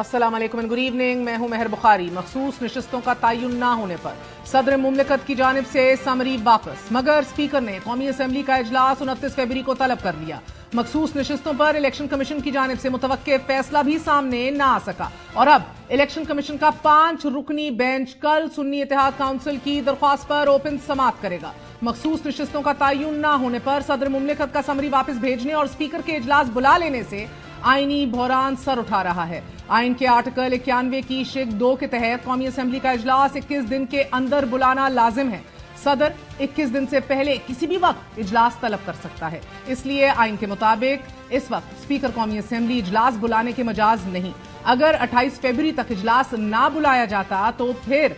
السلام علیکم and good evening, میں ہوں مہر بخاری۔ مخصوص نشستوں کا تعین نہ ہونے پر صدر مملکت کی جانب سے سمری واپس، مگر اسپیکر نے قومی اسمبلی کا اجلاس 29 فروری کو طلب کر لیا۔ مخصوص نشستوں پر الیکشن کمیشن کی جانب سے متوقع فیصلہ بھی سامنے نہ آ سکا اور اب الیکشن کمیشن کا 5 رکنی بینچ کل سنی اتحاد کونسل کی درخواست پر اوپن سماعت کرے گا۔ مخصوص نشستوں کا تعین نہ ہونے پر صدر مملکت کا سمری واپس بھیجنے اور اسپیکر کے اجلاس بلا لینے سے آئینی بحران سر اٹھا رہا ہے۔ آئین کے آرٹیکل 91 کی شق 2 کے تحت قومی اسمبلی کا اجلاس 21 دن کے اندر بلانا لازم ہے۔ صدر 21 دن سے پہلے کسی بھی وقت اجلاس طلب کر سکتا ہے، اس لیے آئین کے مطابق اس وقت اسپیکر قومی اسمبلی اجلاس بلانے کے مجاز نہیں۔ اگر 28 فروری تک اجلاس نہ بلایا جاتا تو پھر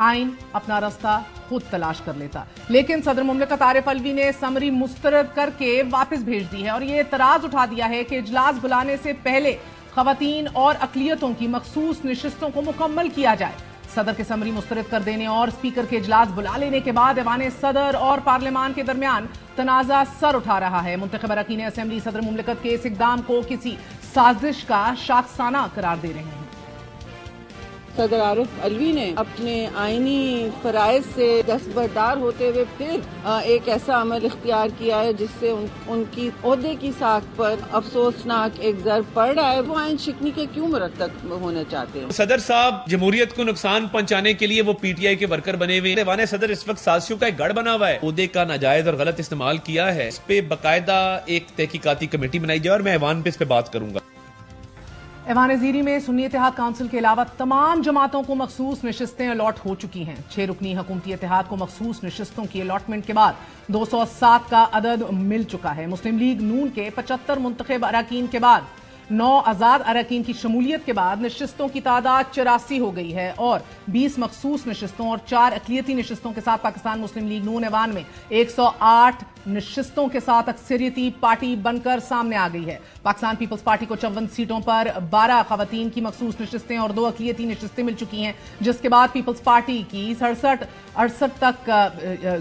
آئین اپنا راستہ خود تلاش کر لیتا، لیکن صدر مملکت عارف علوی نے سمری مسترد کر کے واپس بھیج دی ہے اور یہ اعتراض اٹھا دیا ہے کہ اجلاس بلانے سے پہلے خواتین اور اقلیتوں کی مخصوص نشستوں کو مکمل کیا جائے۔ صدر کے سمری مسترد کر دینے اور اسپیکر کے اجلاس بلا لینے کے بعد ایوان صدر اور پارلیمان کے درمیان تنازع سر اٹھا رہا ہے۔ منتخب اراکین اسمبلی صدر مملکت کے اس اقدام کو کسی سازش کا شاخسانہ قرار دے رہے ہیں۔ صدر عارف علوی نے اپنے آئینی فرائض سے دستبردار ہوتے ہوئے پھر ایک ایسا عمل اختیار کیا ہے جس سے ان کی عہدے کی ساکھ پر افسوسناک ایک ضرب پڑ رہا ہے۔ وہ آئین شکنی کے کیوں مرتب ہونے چاہتے ہیں؟ صدر صاحب جمہوریت کو نقصان پہنچانے کے لیے وہ پی ٹی آئی کے ورکر بنے ہوئے ہیں۔ ایوان صدر اس وقت سازشوں کا ایک گڑھ بنا ہوا ہے، عہدے کا ناجائز اور غلط استعمال کیا ہے، اس پہ باقاعدہ ایک تحقیقاتی کمیٹی بنائی جائے اور میں ایوان پہ اس پہ بات کروں گا۔ ایوان زیری میں سنی اتحاد کونسل کے علاوہ تمام جماعتوں کو مخصوص نشستیں الاٹ ہو چکی ہیں۔ 6 رکنی حکومتی اتحاد کو مخصوص نشستوں کی الاٹمنٹ کے بعد 207 کا عدد مل چکا ہے۔ مسلم لیگ نون کے 75 منتخب اراکین کے بعد 9 آزاد اراکین کی شمولیت کے بعد نشستوں کی تعداد 84 ہو گئی ہے اور 20 مخصوص نشستوں اور 4 اقلیتی نشستوں کے ساتھ پاکستان مسلم لیگ نون ایوان میں 108 نشستوں کے ساتھ اکثریتی پارٹی بن کر سامنے آ گئی ہے۔ پاکستان پیپلز پارٹی کو 54 سیٹوں پر 12 خواتین کی مخصوص نشستیں اور 2 اقلیتی نشستیں مل چکی ہیں، جس کے بعد پیپلز پارٹی کی 68 تک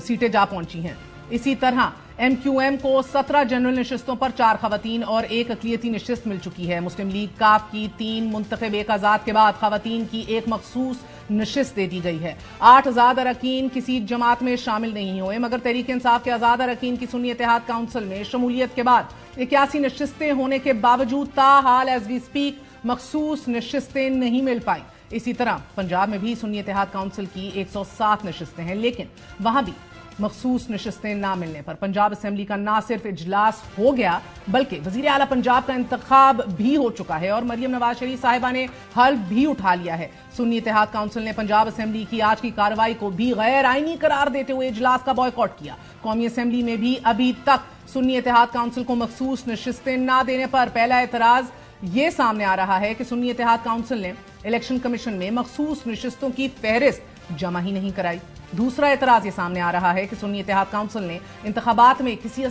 سیٹیں جا پہنچی ہیں۔ اسی طرح ایم کیو ایم کو 17 جنرل نشستوں پر 4 خواتین اور 1 اقلیتی نشست مل چکی ہے۔ مسلم لیگ کاف کی 3 منتخب 1 آزاد کے بعد خواتین کی 1 مخصوص نشست دے دی گئی ہے۔ 8 آزاد اراکین کسی جماعت میں شامل نہیں ہوئے، مگر تحریک انصاف کے آزاد اراکین کی سنی اتحاد کونسل میں شمولیت کے بعد 81 نشستیں ہونے کے باوجود تاحال ایز وی اسپیک مخصوص نشستیں نہیں مل پائیں۔ اسی طرح پنجاب میں بھی سنی اتحاد کونسل کی 107 نشستیں ہیں، لیکن وہاں بھی مخصوص نشستیں نہ ملنے پر پنجاب اسمبلی کا نہ صرف اجلاس ہو گیا بلکہ وزیر اعلیٰ پنجاب کا انتخاب بھی ہو چکا ہے اور مریم نواز شریف صاحبہ نے حلف بھی اٹھا لیا ہے۔ سنی اتحاد کونسل نے پنجاب اسمبلی کی آج کی کارروائی کو بھی غیر آئینی قرار دیتے ہوئے اجلاس کا بائیکاٹ کیا۔ قومی اسمبلی میں بھی ابھی تک سنی اتحاد کونسل کو مخصوص نشستیں نہ دینے پر پہلا اعتراض یہ سامنے آ رہا ہے کہ سنی اتحاد کونسل نے الیکشن کمیشن میں مخصوص نشستوں کی فہرست جمع ہی نہیں کرائی۔ دوسرا اعتراض یہ سامنے آ رہا ہے کہ سنی اتحاد کونسل نے انتخابات میں کسی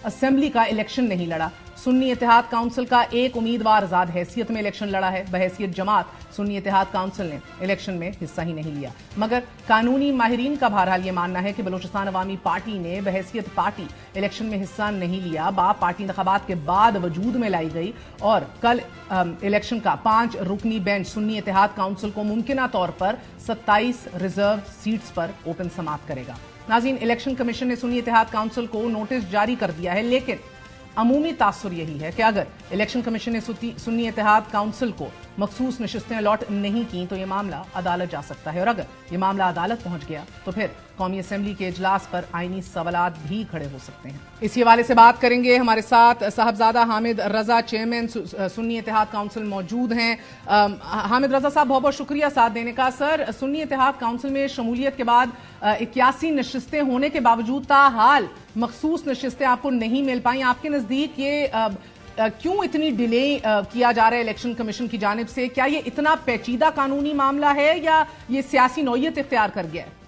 اسمبلی کا الیکشن نہیں لڑا۔ سنی اتحاد کونسل کا ایک امیدوار آزاد حیثیت میں الیکشن لڑا ہے، بحیثیت جماعت سنی اتحاد کونسل نے الیکشن میں حصہ ہی نہیں لیا۔ مگر قانونی ماہرین کا بہرحال یہ ماننا ہے کہ بلوچستان عوامی پارٹی نے بحیثیت پارٹی الیکشن میں حصہ نہیں لیا، پارٹی انتخابات کے بعد وجود میں لائی گئی اور کل الیکشن کا 5 رکنی بینچ سنی اتحاد کونسل کو ممکنہ طور پر 27 ریزرو سیٹس پر اوپن سماعت کرے گا۔ ناظرین، الیکشن کمیشن نے سنی اتحاد کونسل کو نوٹس جاری کر دیا ہے، لیکن عمومی تاثر یہی ہے کہ اگر الیکشن کمیشن نے سنی اتحاد کونسل کو مخصوص نشستیں الاٹ نہیں کی تو یہ معاملہ عدالت جا سکتا ہے اور اگر یہ معاملہ عدالت پہنچ گیا تو پھر قومی اسمبلی کے اجلاس پر آئینی سوالات بھی کھڑے ہو سکتے ہیں۔ اسی حوالے سے بات کریں گے، ہمارے ساتھ صاحبزادہ حامد رضا چیئرمین سنی اتحاد کونسل موجود ہیں۔ حامد رضا صاحب، بہت بہت شکریہ ساتھ دینے کا۔ سر، سنی اتحاد کونسل میں شمولیت کے بعد 81 نشستیں ہونے کے باوجود تاحال مخصوص نشستیں آپ کو نہیں مل پائیں، آپ کے نزدیک یہ کیوں اتنی ڈیلے کیا جا رہا ہے الیکشن کمیشن کی جانب سے؟ کیا یہ اتنا پیچیدہ قانونی معاملہ ہے یا یہ سیاسی نوعیت اختیار کر گیا ہے؟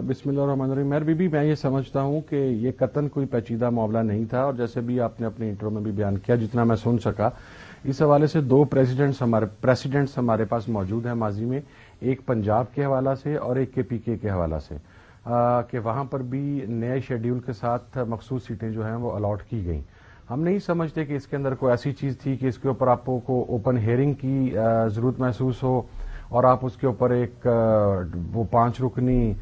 بسم اللہ الرحمن الرحیم۔ مہر بی بی، میں یہ سمجھتا ہوں کہ یہ قطعاً کوئی پیچیدہ معاملہ نہیں تھا اور جیسے بھی آپ نے اپنے انٹرو میں بھی بیان کیا، جتنا میں سن سکا، اس حوالے سے 2 پریسیڈنٹس ہمارے پاس موجود ہیں ماضی میں، ایک پنجاب کے حوالہ سے اور ایک کے پی کے حوالہ سے، کہ وہاں پر بھی نئے شیڈیول کے ساتھ مخصوص سیٹیں جو ہیں وہ الاٹ کی گئیں۔ ہم نہیں سمجھتے کہ اس کے اندر کوئی ایسی چیز تھی کہ اس کے اوپر آپ کو اوپن ہیئرنگ کی ضرورت محسوس ہو اور آپ اس کے اوپر ایک وہ 5 رکنی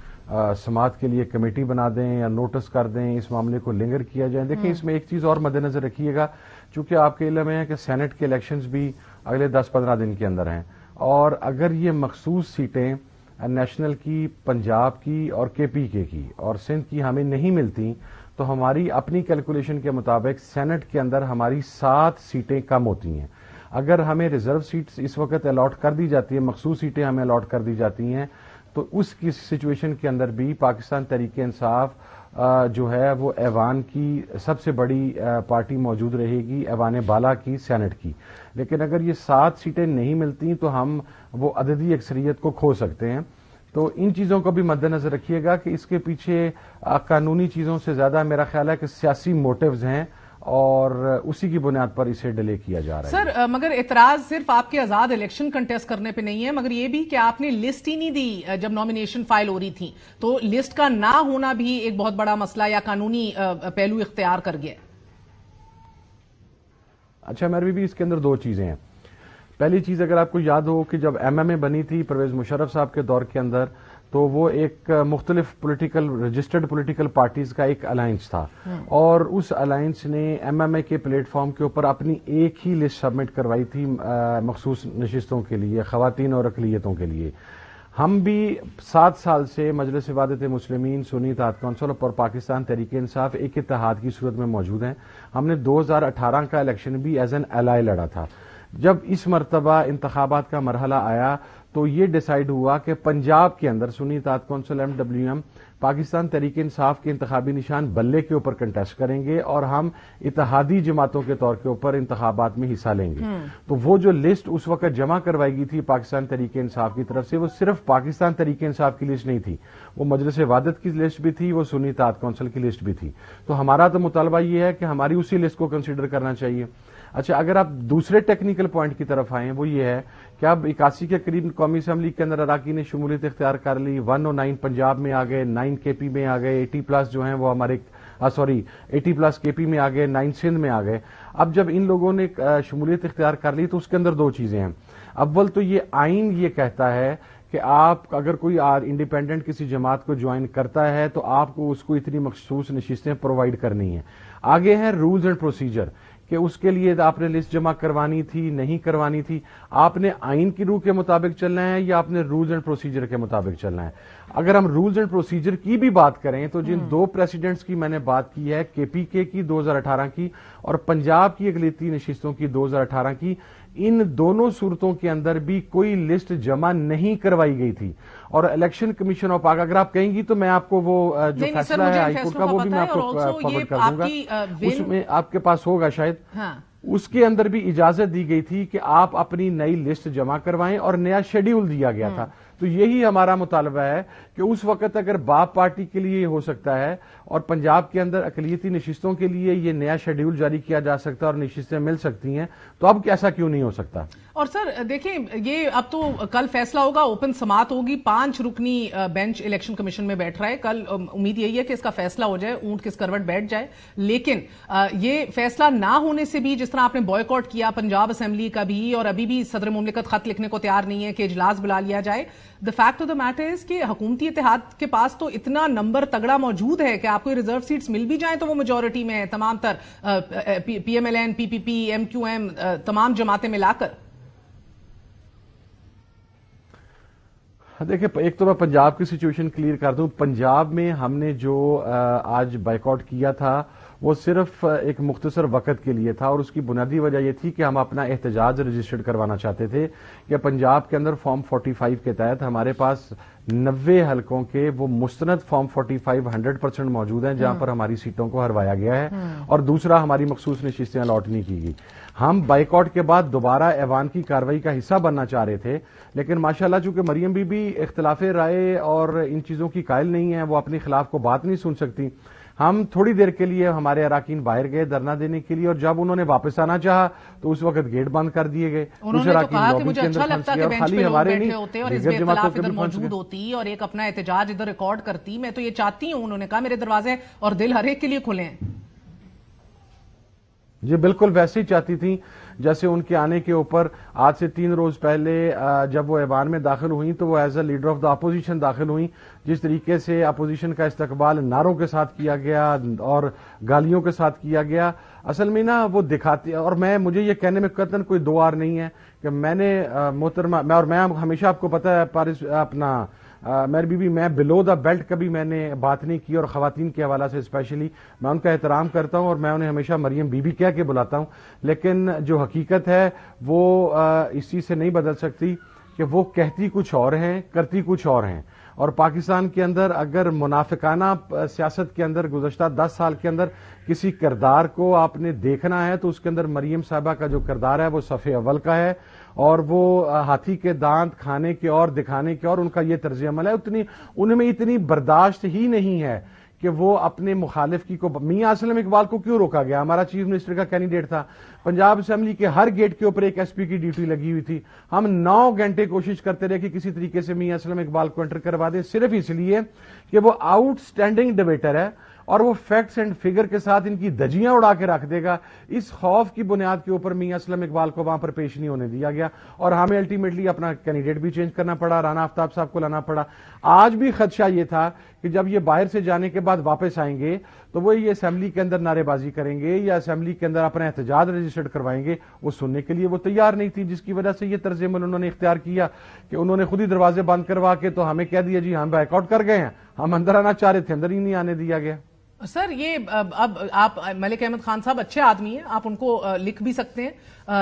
سماعت کے لیے کمیٹی بنا دیں یا نوٹس کر دیں، اس معاملے کو لنگر کیا جائے. دیکھیں اس میں ایک چیز اور مد نظر رکھیے گا، چونکہ آپ کے علم ہے کہ سینٹ کے الیکشنز بھی اگلے 10-15 دن کے اندر ہیں، اور اگر یہ مخصوص سیٹیں نیشنل کی، پنجاب کی اور KPK کی اور سندھ کی ہمیں نہیں ملتی تو ہماری اپنی کیلکولیشن کے مطابق سینٹ کے اندر ہماری 7 سیٹیں کم ہوتی ہیں. اگر ہمیں ریزرو سیٹس اس وقت الاٹ کر دی جاتی ہے، مخصوص سیٹیں ہمیں الاٹ کر دی جاتی ہیں، تو اس کی سچویشن کے اندر بھی پاکستان تحریک انصاف جو ہے وہ ایوان کی سب سے بڑی پارٹی موجود رہے گی، ایوان بالا کی، سینٹ کی. لیکن اگر یہ 7 سیٹیں نہیں ملتی تو ہم وہ عددی اکثریت کو کھو سکتے ہیں. تو ان چیزوں کو بھی مد نظر رکھیے گا کہ اس کے پیچھے قانونی چیزوں سے زیادہ میرا خیال ہے کہ سیاسی موٹیوز ہیں اور اسی کی بنیاد پر اسے ڈیلے کیا جا رہا ہے. سر مگر اعتراض صرف آپ کے آزاد الیکشن کنٹیسٹ کرنے پہ نہیں ہے، مگر یہ بھی کہ آپ نے لسٹ ہی نہیں دی جب نامینیشن فائل ہو رہی تھی، تو لسٹ کا نہ ہونا بھی ایک بہت بڑا مسئلہ یا قانونی پہلو اختیار کر گیا. اچھا میرے بھی اس کے اندر 2 چیزیں ہیں. پہلی چیز اگر آپ کو یاد ہو کہ جب MMA بنی تھی پرویز مشرف صاحب کے دور کے اندر، تو وہ ایک مختلف رجسٹرڈ پولیٹیکل پارٹیز کا ایک الائنس تھا، اور اس الائنس نے MMA کے پلیٹ فارم کے اوپر اپنی ایک ہی لسٹ سبمٹ کروائی تھی مخصوص نشستوں کے لیے، خواتین اور اقلیتوں کے لیے. ہم بھی 7 سال سے مجلس وحدت مسلمین، سنی اتحاد کونسل اور پاکستان تحریک انصاف ایک اتحاد کی صورت میں موجود ہیں. ہم نے 2018 کا الیکشن بھی ایز این ایلائی لڑا تھا. جب اس مرتبہ انتخابات کا مرحلہ آیا تو یہ ڈیسائیڈ ہوا کہ پنجاب کے اندر سنی اتحاد کونسل MWM پاکستان تحریک انصاف کے انتخابی نشان بلے کے اوپر کنٹیسٹ کریں گے اور ہم اتحادی جماعتوں کے طور کے اوپر انتخابات میں حصہ لیں گے. تو وہ جو لسٹ اس وقت جمع کروائی گئی تھی پاکستان تحریک انصاف کی طرف سے، وہ صرف پاکستان تحریک انصاف کی لسٹ نہیں تھی، وہ مجلس وحدت کی لسٹ بھی تھی، وہ سنی اتحاد کونسل کی لسٹ بھی تھی. تو ہمارا تو مطالبہ یہ ہے کہ ہماری اسی لسٹ کو کنسیڈر کرنا چاہیے. اچھا اگر آپ دوسرے ٹیکنیکل پوائنٹ کی طرف آئیں، وہ یہ ہے کہ اب 81 کے قریب قومی اسمبلی کے اندر اراکین نے شمولیت اختیار کر لی. 109 پنجاب میں آ گئے، 9 KP میں آ گئے، 80+ جو ہیں وہ ہمارے 80+ KP میں آ گئے، 9 سندھ میں آ گئے. اب جب ان لوگوں نے شمولیت اختیار کر لی تو اس کے اندر 2 چیزیں ہیں. اول تو یہ آئین یہ کہتا ہے کہ آپ اگر کوئی انڈیپینڈنٹ کسی جماعت کو جوائن کرتا ہے تو آپ کو اس کو اتنی مخصوص نشستیں پرووائڈ کرنی ہیں. آگے ہیں رولز اینڈ پروسیجر کہ اس کے لیے آپ نے لسٹ جمع کروانی تھی، نہیں کروانی تھی. آپ نے آئین کی روح کے مطابق چلنا ہے یا آپ نے رولز اینڈ پروسیجر کے مطابق چلنا ہے. اگر ہم رولز اینڈ پروسیجر کی بھی بات کریں تو جن 2 پریسیڈنٹس کی میں نے بات کی ہے، KPK کی 2018 کی اور پنجاب کی اقلیتی نشستوں کی 2018 کی، ان دونوں صورتوں کے اندر بھی کوئی لسٹ جمع نہیں کروائی گئی تھی. اور الیکشن کمیشن آف پاک، اگر آپ کہیں گی تو میں آپ کو وہ جو فیصلہ ہے ہائی کورٹ کا وہ بھی میں آپ کو فارورڈ کر دوں گا، اس میں آپ کے پاس ہوگا شاید. اس کے اندر بھی اجازت دی گئی تھی کہ آپ اپنی نئی لسٹ جمع کروائیں اور نیا شیڈیول دیا گیا تھا. تو یہی ہمارا مطالبہ ہے کہ اس وقت اگر باپ پارٹی کے لیے یہ ہو سکتا ہے اور پنجاب کے اندر اقلیتی نشستوں کے لیے یہ نیا شیڈیول جاری کیا جا سکتا ہے اور نشستیں مل سکتی ہیں، تو اب ایسا کیوں نہیں ہو سکتا؟ اور سر دیکھیں یہ اب تو کل فیصلہ ہوگا، اوپن سماعت ہوگی، 5 رکنی بینچ الیکشن کمیشن میں بیٹھ رہا ہے. کل امید یہی ہے کہ اس کا فیصلہ ہو جائے، اونٹ کس کروٹ بیٹھ جائے. لیکن یہ فیصلہ نہ ہونے سے بھی، جس طرح آپ نے بوائیکاٹ کیا پنجاب اسمبلی کا بھی، اور ابھی بھی صدر مملکت خط لکھنے کو تیار نہیں ہے کہ اجلاس بلا لیا جائے، the fact of the matter is کہ حکومتی اتحاد کے پاس تو اتنا نمبر تگڑا موجود ہے کہ آپ کو ریزرو سیٹس مل بھی جائیں تو وہ میجورٹی میں ہے تمام تر PMLN، PPP، MQM، تمام جماعتیں ملا کر. دیکھیں ایک تو میں پنجاب کی سچویشن کلیئر کر دوں. پنجاب میں ہم نے جو آج بائیکاٹ کیا تھا وہ صرف ایک مختصر وقت کے لیے تھا، اور اس کی بنیادی وجہ یہ تھی کہ ہم اپنا احتجاج رجسٹرڈ کروانا چاہتے تھے کہ پنجاب کے اندر فارم 45 کے تحت ہمارے پاس 90 حلقوں کے وہ مستند فارم 45 100% موجود ہیں جہاں پر ہماری سیٹوں کو ہروایا گیا ہے، اور دوسرا ہماری مخصوص نشستیں الاٹ نہیں کی گئی. ہم بائیکاٹ کے بعد دوبارہ ایوان کی کارروائی کا حصہ بننا چاہ رہے تھے، لیکن ماشاءاللہ چونکہ مریم بی بی اختلاف رائے اور ان چیزوں کی قائل نہیں ہے، وہ اپنے خلاف کو بات نہیں سن سکتی. ہم تھوڑی دیر کے لیے ہمارے اراکین باہر گئے دھرنا دینے کے لیے، اور جب انہوں نے واپس آنا چاہا تو اس وقت گیٹ بند کر دیے گئے. انہوں نے تو کہا کہ مجھے اچھا لگتا کہ بینچ پہ لوگ بیٹھے ہوتے اور اس میں اختلاف ادھر موجود ہوتی اور ایک اپنا احتجاج ادھر ریکارڈ کرتی. میں تو یہ چاہتی ہوں، انہوں نے کہا میرے دروازے اور دل ہر ایک کے لیے کھلے ہیں. یہ بالکل ویسے ہی چاہتی تھیں جیسے ان کے آنے کے اوپر آج سے 3 روز پہلے جب وہ ایوان میں داخل ہوئیں تو وہ as a leader of the opposition داخل ہوئیں. جس طریقے سے اپوزیشن کا استقبال نعروں کے ساتھ کیا گیا اور گالیوں کے ساتھ کیا گیا, اصل میں نا وہ دکھاتی, اور مجھے یہ کہنے میں قطعاً کوئی دو آر نہیں ہے کہ میں نے محترمہ میں ہمیشہ آپ کو پتا ہے میری بیوی میں بلو دا بیلٹ کبھی میں نے بات نہیں کی, اور خواتین کے حوالہ سے اسپیشلی میں ان کا احترام کرتا ہوں اور میں انہیں ہمیشہ مریم بی بی کہہ کے بلاتا ہوں, لیکن جو حقیقت ہے وہ اس چیز سے نہیں بدل سکتی کہ وہ کہتی کچھ اور ہیں, کرتی کچھ اور ہیں. اور پاکستان کے اندر اگر منافقانہ سیاست کے اندر گزشتہ 10 سال کے اندر کسی کردار کو آپ نے دیکھنا ہے تو اس کے اندر مریم صاحبہ کا جو کردار ہے وہ صف اول کا ہے, اور وہ ہاتھی کے دانت کھانے کے اور دکھانے کے اور ان کا یہ طرز عمل ہے. ان میں اتنی برداشت ہی نہیں ہے کہ وہ اپنے مخالف کی کو میاں اسلم اقبال کو کیوں روکا گیا؟ ہمارا چیف منسٹر کا کینڈیڈیٹ تھا, پنجاب اسمبلی کے ہر گیٹ کے اوپر ایک ایس پی کی ڈیوٹی لگی ہوئی تھی. ہم 9 گھنٹے کوشش کرتے رہے کہ کسی طریقے سے میاں اسلم اقبال کو انٹر کروا دیں, صرف اس لیے کہ وہ آؤٹ سٹینڈنگ ڈیبیٹر ہے اور وہ فیکٹس اینڈ فگر کے ساتھ ان کی دجیاں اڑا کے رکھ دے گا. اس خوف کی بنیاد کے اوپر میاں اسلم اقبال کو وہاں پر پیش نہیں ہونے دیا گیا, اور ہمیں الٹیمیٹلی اپنا کینڈیڈیٹ بھی چینج کرنا پڑا, رانا آفتاب صاحب کو لانا پڑا. آج بھی خدشہ یہ تھا کہ جب یہ باہر سے جانے کے بعد واپس آئیں گے تو وہ یہ اسمبلی کے اندر نعرے بازی کریں گے یا اسمبلی کے اندر اپنا احتجاج رجسٹرڈ کروائیں گے, وہ سننے کے لیے وہ تیار نہیں تھی, جس کی وجہ سے یہ طرز عمل انہوں نے اختیار کیا کہ انہوں نے خود ہی دروازے بند کروا کے تو ہمیں کہہ دیا جی ہم بیک آؤٹ کر گئے ہیں, ہم اندر آنا چاہ رہے تھے, اندر ہی نہیں آنے دیا گیا. سر یہ اب آپ ملک احمد خان صاحب اچھے آدمی ہیں, آپ ان کو لکھ بھی سکتے ہیں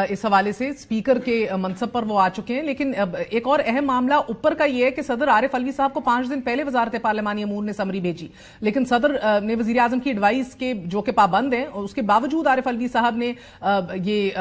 اس حوالے سے, اسپیکر کے منصب پر وہ آ چکے ہیں, لیکن ایک اور اہم معاملہ اوپر کا یہ ہے کہ صدر عارف علوی صاحب کو 5 دن پہلے وزارت پارلیمانی امور نے سمری بھیجی, لیکن صدر نے وزیر اعظم کی ایڈوائس کے جو کہ پابند ہیں اس کے باوجود عارف علوی صاحب نے یہ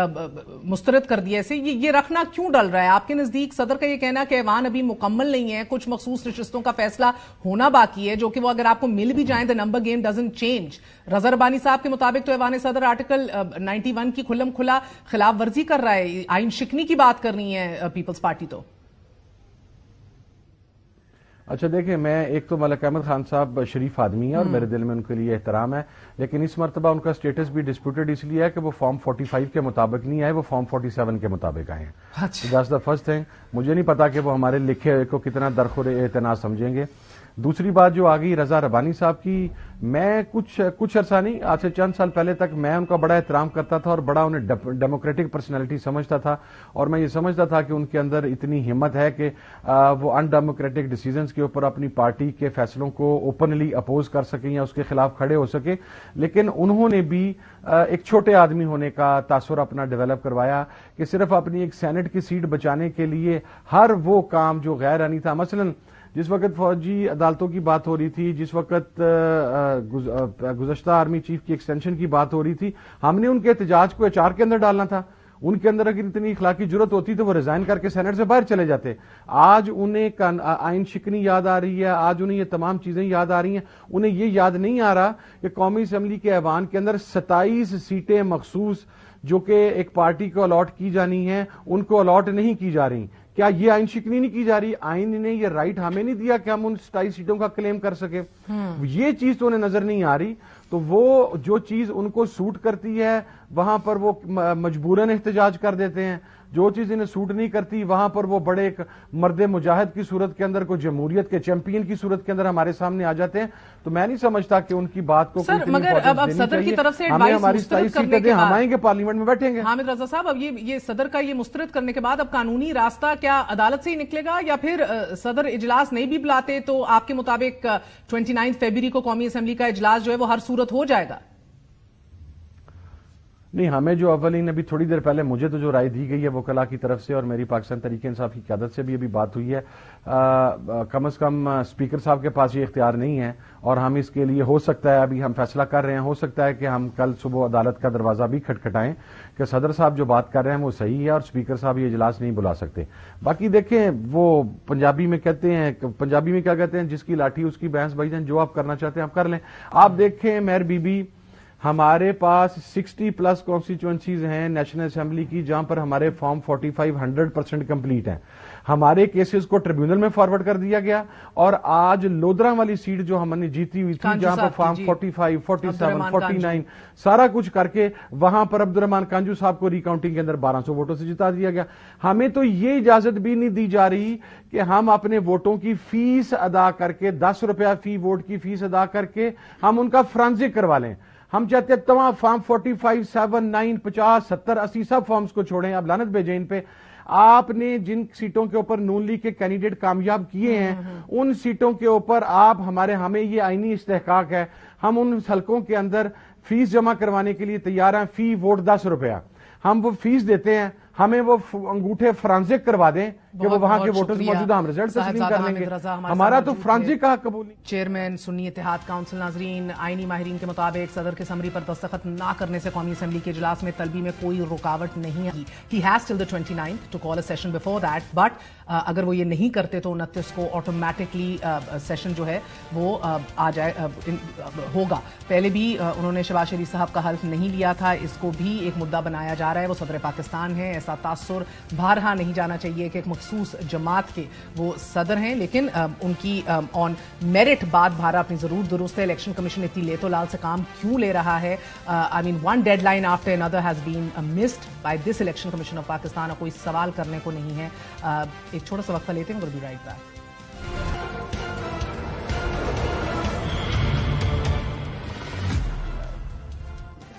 مسترد کر دیا. ایسے یہ رکھنا کیوں ڈل رہا ہے آپ کے نزدیک؟ صدر کا یہ کہنا کہ ایوان ابھی مکمل نہیں ہے, کچھ مخصوص نشستوں کا فیصلہ ہونا باقی ہے جو کہ وہ اگر آپ کو مل بھی جائیں the number game doesn't change. رضا ربانی صاحب کے مطابق تو ایوان صدر آرٹیکل 91 کی کھلم کھلا خلاف ورزی کر رہا ہے, آئین شکنی کی بات کرنی ہے پیپلز پارٹی. تو اچھا دیکھیں, میں ایک تو ملک احمد خان صاحب شریف آدمی ہیں اور میرے دل میں ان کے لیے احترام ہے, لیکن اس مرتبہ ان کا سٹیٹس بھی ڈسپیوٹڈ اس لیے ہے کہ وہ فارم 45 کے مطابق نہیں آئے, وہ فارم 47 کے مطابق آئے ہیں. That's the first thing. مجھے نہیں پتا کہ وہ ہمارے لکھے ہوئے کو کتنا درخور اعتنا سمجھیں گے. دوسری بات جو آ گئی رضا ربانی صاحب کی, میں کچھ عرصہ نہیں, آج سے چند سال پہلے تک میں ان کا بڑا احترام کرتا تھا اور بڑا انہیں ڈیموکریٹک پرسنالٹی سمجھتا تھا, اور میں یہ سمجھتا تھا کہ ان کے اندر اتنی ہمت ہے کہ وہ ان ڈیموکریٹک ڈیسیزنز کے اوپر اپنی پارٹی کے فیصلوں کو اوپنلی اپوز کر سکیں یا اس کے خلاف کھڑے ہو سکیں, لیکن انہوں نے بھی ایک چھوٹے آدمی ہونے کا تاثر اپنا ڈیولپ کروایا کہ صرف اپنی ایک سینٹ کی سیٹ بچانے کے لیے ہر وہ کام جو غیر آئینی تھا, مثلاً جس وقت فوجی عدالتوں کی بات ہو رہی تھی, جس وقت گزشتہ آرمی چیف کی ایکسٹینشن کی بات ہو رہی تھی, ہم نے ان کے احتجاج کو HR کے اندر ڈالنا تھا. ان کے اندر اگر اتنی اخلاقی جرت ہوتی تو وہ ریزائن کر کے سینٹ سے باہر چلے جاتے. آج انہیں آئین شکنی یاد آ رہی ہے, آج انہیں یہ تمام چیزیں یاد آ رہی ہیں, انہیں یہ یاد نہیں آ رہا کہ قومی اسمبلی کے ایوان کے اندر 27 سیٹیں مخصوص جو کہ ایک پارٹی کو الاٹ کی جانی ہیں ان کو الاٹ نہیں کی جا رہی. کیا یہ آئین شکنی نہیں کی جا رہی؟ آئین نے یہ رائٹ ہمیں نہیں دیا کہ ہم ان 27 سیٹوں کا کلیم کر سکے. یہ چیز تو انہیں نظر نہیں آ رہی. تو وہ جو چیز ان کو سوٹ کرتی ہے وہاں پر وہ مجبوراً احتجاج کر دیتے ہیں, جو چیز انہیں سوٹ نہیں کرتی وہاں پر وہ بڑے ایک مرد مجاہد کی صورت کے اندر, کو جمہوریت کے چیمپئن کی صورت کے اندر ہمارے سامنے آ جاتے ہیں. تو میں نہیں سمجھتا کہ ان کی بات کو سر مگر اب صدر کی طرف سے ایڈوائس مسترد کرنے کے بعد ہم آئیں گے پارلیمنٹ میں بیٹھیں گے. حامد رضا صاحب, اب یہ صدر کا یہ مسترد کرنے کے بعد اب قانونی راستہ کیا عدالت سے ہی نکلے گا یا پھر صدر اجلاس نہیں بھی بلاتے تو آپ کے مطابق 29 فروری کو قومی اسمبلی کا اجلاس جو ہے وہ ہر صورت ہو جائے گا؟ نہیں, ہمیں جو اولین ابھی تھوڑی دیر پہلے مجھے تو جو رائے دی گئی ہے وکلاء کی طرف سے اور میری پاکستان تحریک انصاف کی قیادت سے بھی ابھی بات ہوئی ہے, کم از کم اسپیکر صاحب کے پاس یہ اختیار نہیں ہے اور ہم اس کے لیے ہو سکتا ہے ابھی ہم فیصلہ کر رہے ہیں, ہو سکتا ہے کہ ہم کل صبح عدالت کا دروازہ بھی کھٹکھٹائیں کہ صدر صاحب جو بات کر رہے ہیں وہ صحیح ہے اور اسپیکر صاحب یہ اجلاس نہیں بلا سکتے. باقی دیکھیں, وہ پنجابی میں کہتے ہیں, پنجابی میں کیا کہتے ہیں, جس کی لاٹھی اس کی بھینس بھائی جان, جو آپ کرنا چاہتے ہیں آپ کر لیں. آپ دیکھیں مہر بی بی, ہمارے پاس 60+ کانسٹیچوئنسیز ہیں نیشنل اسمبلی کی جہاں پر ہمارے فارم 45 100% کمپلیٹ ہیں. ہمارے کیسز کو ٹریبیونل میں فارورڈ کر دیا گیا، اور آج لودرا والی سیٹ جو ہم نے جیتی ہوئی تھی جہاں پر فارم 45 47 49 سارا کچھ کر کے وہاں پر عبدالرحمان کانجو صاحب کو ری کاؤنٹنگ کے اندر 1200 ووٹوں سے جتا دیا گیا. ہمیں تو یہ اجازت بھی نہیں دی جا رہی کہ ہم اپنے ووٹوں کی فیس ادا کر کے 10 روپیہ فی ووٹ کی فیس ادا کر کے ہم ان کا فرانزک کروا لیں. ہم چاہتے ہیں تمام فارم 45 7 9 50 70 80 سب فارمز کو چھوڑیں، اب لعنت بھیجیں ان پہ. آپ نے جن سیٹوں کے اوپر نون لیگ کے کینڈیڈیٹ کامیاب کیے ہیں ان سیٹوں کے اوپر آپ ہمیں یہ آئینی استحقاق ہے، ہم ان حلقوں کے اندر فیس جمع کروانے کے لیے تیار ہیں. فی ووٹ 10 روپیہ ہم وہ فیس دیتے ہیں، ہمیں وہ انگوٹھے فرانزک کروا دیں کہ وہ وہاں کے ووٹرز موجود ہیں، ہم ریزلٹ تسلیم کر لیں گے. ہمارا تو فرانزک کا حق قبول نہیں. چیئرمین سنی اتحاد کونسل. ناظرین، آئینی ماہرین کے مطابق صدر کے سمری پر دستخط نہ کرنے سے قومی اسمبلی کے اجلاس میں طلبی میں کوئی رکاوٹ نہیں آئی. He has till the 29th to call a session before that, but اگر وہ یہ نہیں کرتے تو 29 کو آٹومیٹکلی سیشن جو ہے وہ آ جائے ہوگا. پہلے بھی انہوں نے شہباز شریف صاحب کا حلف نہیں لیا تھا، اس کو بھی ایک مدعا بنایا جا رہا ہے. وہ صدر پاکستان ہیں، ایسا تاثر بارہا نہیں جانا چاہیے کہ ایک مخصوص جماعت کے وہ صدر ہیں، لیکن ان کی آن میرٹ بات بھارا اپنی ضرور درست ہے. الیکشن کمیشن اتنی لے تو لال سے کام کیوں لے رہا ہے؟ I mean one deadline after another has been missed by this election commission of Pakistan. کوئی سوال کرنے کو نہیں ہے. ایک چھوٹا سا وقفہ لیتے ہیں، we'll be right back.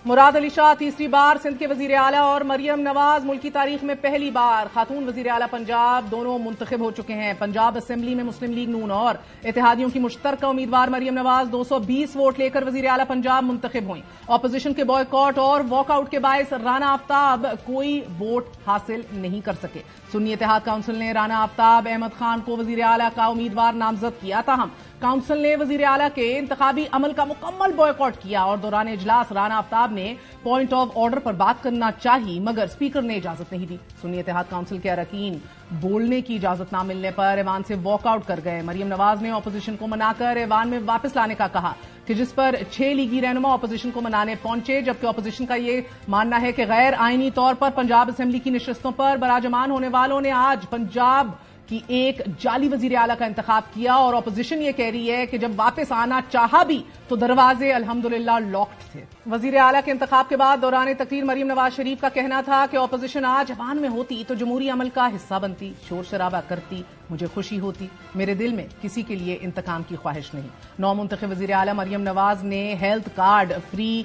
مراد علی شاہ تیسری بار سندھ کے وزیر اعلیٰ اور مریم نواز ملک کی تاریخ میں پہلی بار خاتون وزیر اعلیٰ پنجاب دونوں منتخب ہو چکے ہیں. پنجاب اسمبلی میں مسلم لیگ نون اور اتحادیوں کی مشترکہ امیدوار مریم نواز 220 ووٹ لے کر وزیر اعلیٰ پنجاب منتخب ہوئیں. اپوزیشن کے بوائیکاٹ اور واک آؤٹ کے باعث رانا آفتاب کوئی ووٹ حاصل نہیں کر سکے. سنی اتحاد کونسل نے رانا آفتاب احمد خان کو وزیر اعلیٰ کا امیدوار نامزد کیا. تاہم کونسل نے وزیر اعلیٰ کے انتخابی عمل کا مکمل بوائیکاٹ کیا اور دوران اجلاس رانا آفتاب نے پوائنٹ آف آرڈر پر بات کرنا چاہی مگر اسپیکر نے اجازت نہیں دی. سنی اتحاد کونسل کے اراکین بولنے کی اجازت نہ ملنے پر ایوان سے واک آؤٹ کر گئے. مریم نواز نے اپوزیشن کو منا کر ایوان میں واپس لانے کا کہا کہ جس پر 6 لیگی رہنما اپوزیشن کو منانے پہنچے، جبکہ اپوزیشن کا یہ ماننا ہے کہ غیر آئینی طور پر پنجاب اسمبلی کی نشستوں پر براجمان ہونے والوں نے آج پنجاب کی ایک جعلی وزیر اعلیٰ کا انتخاب کیا. اور اپوزیشن یہ کہہ رہی ہے کہ جب واپس آنا چاہا بھی تو دروازے الحمدللہ لاکڈ تھے. وزیر اعلیٰ کے انتخاب کے بعد دوران تقریر مریم نواز شریف کا کہنا تھا کہ اپوزیشن آج ایوان میں ہوتی تو جمہوری عمل کا حصہ بنتی، شور شرابہ کرتی، مجھے خوشی ہوتی. میرے دل میں کسی کے لیے انتقام کی خواہش نہیں. نو منتخب وزیر اعلیٰ مریم نواز نے health card, free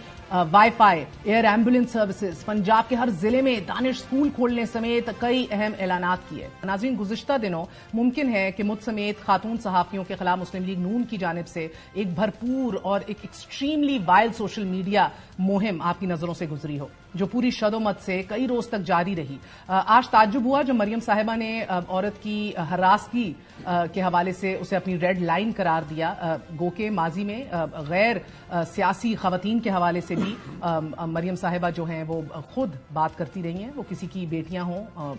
wi fi, air ambulance services, Punjab کے ہر ضلع میں دانش اسکول کھولنے سمیت کئی اہم اعلانات کیے. ناظرین، گزشتہ دنوں ممکن ہے کہ مجھ سمیت خاتون صحافیوں کے خلاف مسلم لیگ نون کی جانب سے ایک بھرپور اور ایک ایکسٹریملی وائلڈ سوشل میڈیا مہم آپ کی نظروں سے گزری ہو جو پوری شد و مت سے کئی روز تک جاری رہی. آج تعجب ہوا جب مریم صاحبہ نے عورت کی ہراسگی کے حوالے سے اسے اپنی ریڈ لائن قرار دیا. گو کہ ماضی میں غیر سیاسی خواتین کے حوالے سے بھی مریم صاحبہ جو ہیں وہ خود بات کرتی رہی ہیں، وہ کسی کی بیٹیاں ہوں،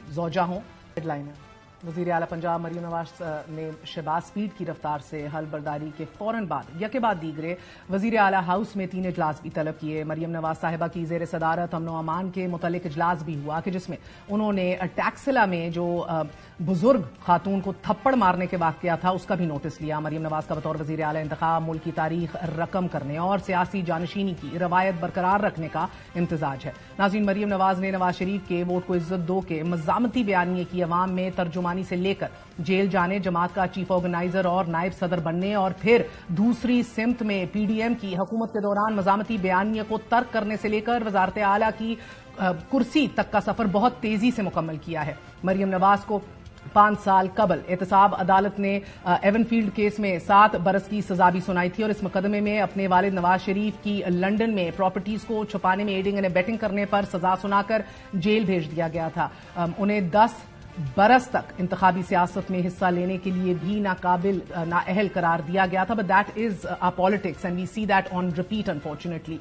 زوجہ ہوں. ریڈ لائن ہے. وزیر اعلیٰ پنجاب مریم نواز نے شہباز سپیڈ کی رفتار سے حل برداری کے فوراً بعد یکے بعد دیگرے وزیر اعلیٰ ہاؤس میں 3 اجلاس بھی طلب کیے. مریم نواز صاحبہ کی زیر صدارت امن و امان کے متعلق اجلاس بھی ہوا کہ جس میں انہوں نے ٹیکسلا میں جو بزرگ خاتون کو تھپڑ مارنے کے واقعہ تھا اس کا بھی نوٹس لیا. مریم نواز کا بطور وزیر اعلیٰ انتخاب ملک کی تاریخ رقم کرنے اور سیاسی جانشینی کی روایت برقرار رکھنے کا امتزاج ہے. ناظرین، مریم نواز نے نواز شریف کے ووٹ کو عزت دو کے مزاحمتی بیانیے کی عوام میں ترجمانی سے لے کر جیل جانے، جماعت کا چیف آرگنائزر اور نائب صدر بننے اور پھر دوسری سمت میں پی ڈی ایم کی حکومت کے دوران مزاحمتی بیانیے کو ترک کرنے سے لے کر وزارت اعلیٰ کی کرسی تک کا سفر بہت تیزی سے مکمل کیا ہے. مریم نواز کو 5 سال قبل احتساب عدالت نے ایون فیلڈ کیس میں 7 برس کی سزا بھی سنائی تھی اور اس مقدمے میں اپنے والد نواز شریف کی لنڈن میں پراپرٹیز کو چھپانے میں ایڈنگ اینڈ ایبیٹنگ کرنے پر سزا سنا کر جیل بھیج دیا گیا تھا. انہیں 10 برس تک انتخابی سیاست میں حصہ لینے کے لیے بھی ناقابل نااہل قرار دیا گیا تھا. But that is politics and we see that on repeat unfortunately.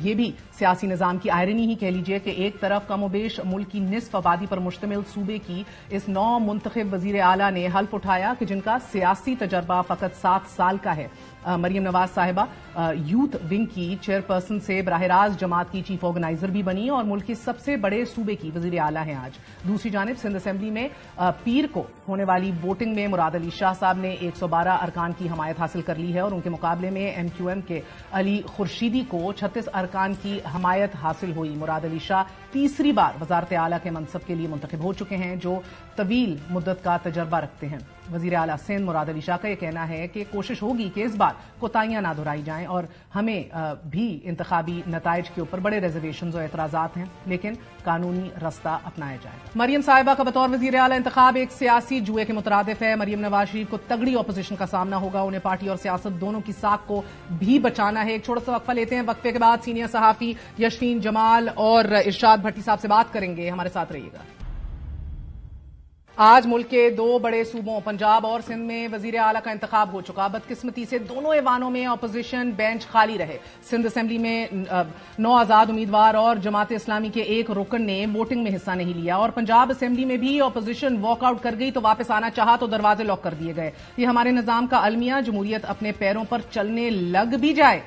یہ بھی سیاسی نظام کی آئرنی ہی کہہ لیجیے کہ ایک طرف کم و بیش ملک کی نصف آبادی پر مشتمل صوبے کی اس 9 منتخب وزیر اعلیٰ نے حلف اٹھایا کہ جن کا سیاسی تجربہ فقط 7 سال کا ہے. مریم نواز صاحبہ یوتھ ونگ کی چیئرپرسن سے براہ راست جماعت کی چیف آرگنائزر بھی بنی اور ملک کے سب سے بڑے صوبے کی وزیر اعلیٰ ہیں آج. دوسری جانب سندھ اسمبلی اسمبلی میں پیر کو ہونے والی ووٹنگ میں مراد علی شاہ صاحب نے 112 ارکان کی حمایت حاصل کر لی ہے اور ان کے مقابلے میں MQM کے علی خورشیدی کو 36 ارکان کی حمایت حاصل ہوئی. مراد علی شاہ تیسری بار وزارت اعلیٰ کے منصب کے لیے منتخب ہو چکے ہیں جو طویل مدت کا تجربہ رکھتے ہیں. وزیر اعلیٰ سندھ مراد علی شاہ کا یہ کہنا ہے کہ کوشش ہوگی کہ اس بار کوتاہیاں نہ دہرائی جائیں اور ہمیں بھی انتخابی نتائج کے اوپر بڑے ریزرویشنز اور اعتراضات ہیں لیکن قانونی رستہ اپنایا جائے گا. مریم صاحبہ کا بطور وزیر اعلیٰ انتخاب ایک سیاسی جوئے کے مترادف ہے. مریم نواز شریف کو تگڑی اپوزیشن کا سامنا ہوگا. انہیں پارٹی اور سیاست دونوں کی ساکھ کو بھی بچانا ہے. ایک چھوٹا سا وقفہ لیتے ہیں. وقفے کے بعد سینئر صحافی یشفین جمال اور ارشاد بھٹی صاحب سے بات کریں گے. ہمارے ساتھ رہیے گا. آج ملک کے دو بڑے صوبوں پنجاب اور سندھ میں وزیر اعلیٰ کا انتخاب ہو چکا. بدقسمتی سے دونوں ایوانوں میں اپوزیشن بینچ خالی رہے. سندھ اسمبلی میں 9 آزاد امیدوار اور جماعت اسلامی کے ایک رکن نے ووٹنگ میں حصہ نہیں لیا اور پنجاب اسمبلی میں بھی اپوزیشن واک آؤٹ کر گئی تو واپس آنا چاہا تو دروازے لاک کر دیے گئے. یہ ہمارے نظام کا المیہ. جمہوریت اپنے پیروں پر چلنے لگ بھی جائے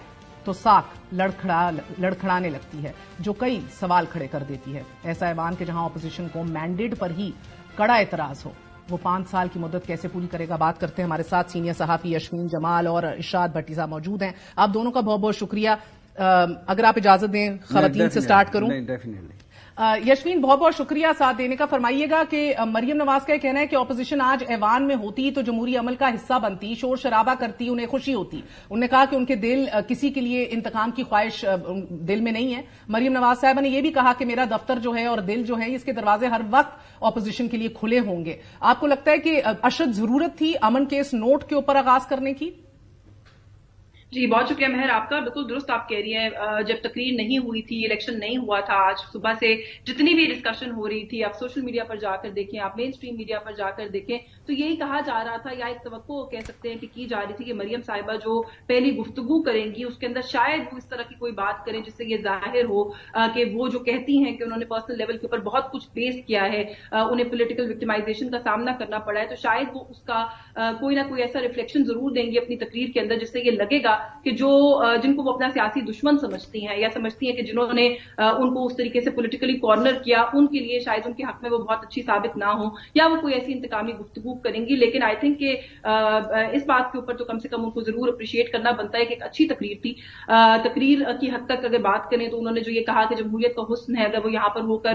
تو ساکھ لڑکھڑانے لگتی ہے جو کئی سوال کھڑے کر دیتی ہے. ایسا ایوان کہ جہاں اپوزیشن کو مینڈیٹ پر ہی کڑا اعتراض ہو وہ 5 سال کی مدت کیسے پوری کرے گا. بات کرتے ہیں. ہمارے ساتھ سینئر صحافی یشفین جمال اور ارشاد بھٹی صاحب موجود ہیں. آپ دونوں کا بہت بہت شکریہ. اگر آپ اجازت دیں خواتین سے سٹارٹ کروں. یشفین بہت بہت شکریہ ساتھ دینے کا. فرمائیے گا کہ مریم نواز کا یہ کہنا ہے کہ اپوزیشن آج ایوان میں ہوتی تو جمہوری عمل کا حصہ بنتی, شور شرابہ کرتی, انہیں خوشی ہوتی. انہوں نے کہا کہ ان کے دل کسی کے لیے انتقام کی خواہش دل میں نہیں ہے. مریم نواز صاحبہ نے یہ بھی کہا کہ میرا دفتر جو ہے اور دل جو ہے اس کے دروازے ہر وقت اپوزیشن کے لیے کھلے ہوں گے. آپ کو لگتا ہے کہ اشد ضرورت تھی امن کے اس نوٹ کے اوپر آغاز کرنے کی؟ جی بہت شکریہ مہر آپ کا. بالکل درست آپ کہہ رہی ہیں. جب تقریر نہیں ہوئی تھی, الیکشن نہیں ہوا تھا, آج صبح سے جتنی بھی ڈسکشن ہو رہی تھی, آپ سوشل میڈیا پر جا کر دیکھیں, آپ مین اسٹریم میڈیا پر جا کر دیکھیں, تو یہی کہا جا رہا تھا یا ایک توقع کہہ سکتے ہیں کہ کی جا رہی تھی کہ مریم صاحبہ جو پہلی گفتگو کریں گی اس کے اندر شاید وہ اس طرح کی کوئی بات کریں جس سے یہ ظاہر ہو کہ وہ جو کہتی ہیں کہ انہوں نے پرسنل لیول کے اوپر بہت کچھ فیس کیا ہے, انہیں پولیٹیکل وکٹمائزیشن کا سامنا کرنا پڑا ہے, تو شاید وہ اس کا کوئی نہ کوئی ایسا ریفلیکشن ضرور دیں گی اپنی تقریر کے اندر جس سے یہ لگے گا کہ جو جن کو وہ اپنا سیاسی دشمن سمجھتی ہیں یا سمجھتی ہیں کہ جنہوں نے ان کو اس طریقے سے پولیٹیکلی کارنر کیا, ان کے لیے شاید ان کے حق میں وہ بہت اچھی ثابت نہ ہوں یا وہ کوئی ایسی انتقامی گفتگو کریں گی. لیکن آئی تھنک کہ اس بات کے اوپر تو کم سے کم ان کو ضرور اپریشیٹ کرنا بنتا ہے کہ ایک اچھی تقریر تھی. تقریر کی حد تک اگر بات کریں تو انہوں نے جو یہ کہا کہ جمہوریت کا حسن ہے اگر وہ یہاں پر ہو کر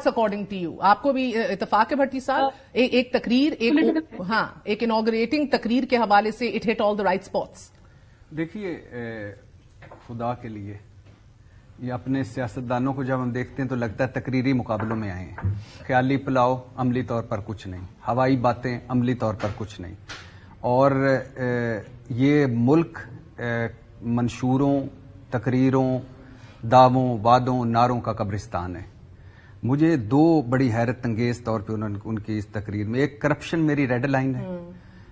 اکارڈنگ ٹو یو, آپ کو بھی اتفاق ہے بھٹی صاحب؟ ایک تقریر ایک انوگریٹنگ تقریر کے حوالے سے it hit all the right spots. دیکھیے خدا کے لیے یہ اپنے سیاستدانوں کو جب ہم دیکھتے ہیں تو لگتا ہے تقریری مقابلوں میں آئے ہیں. خیالی پلاؤ عملی طور پر کچھ نہیں, ہوائی باتیں عملی طور پر کچھ نہیں, اور یہ ملک منشوروں, تقریروں, دعووں, وعدوں, نعروں کا قبرستان ہے. مجھے 2 بڑی حیرت انگیز طور پہ ان کی اس تقریر میں, ایک کرپشن میری ریڈ لائن ہے.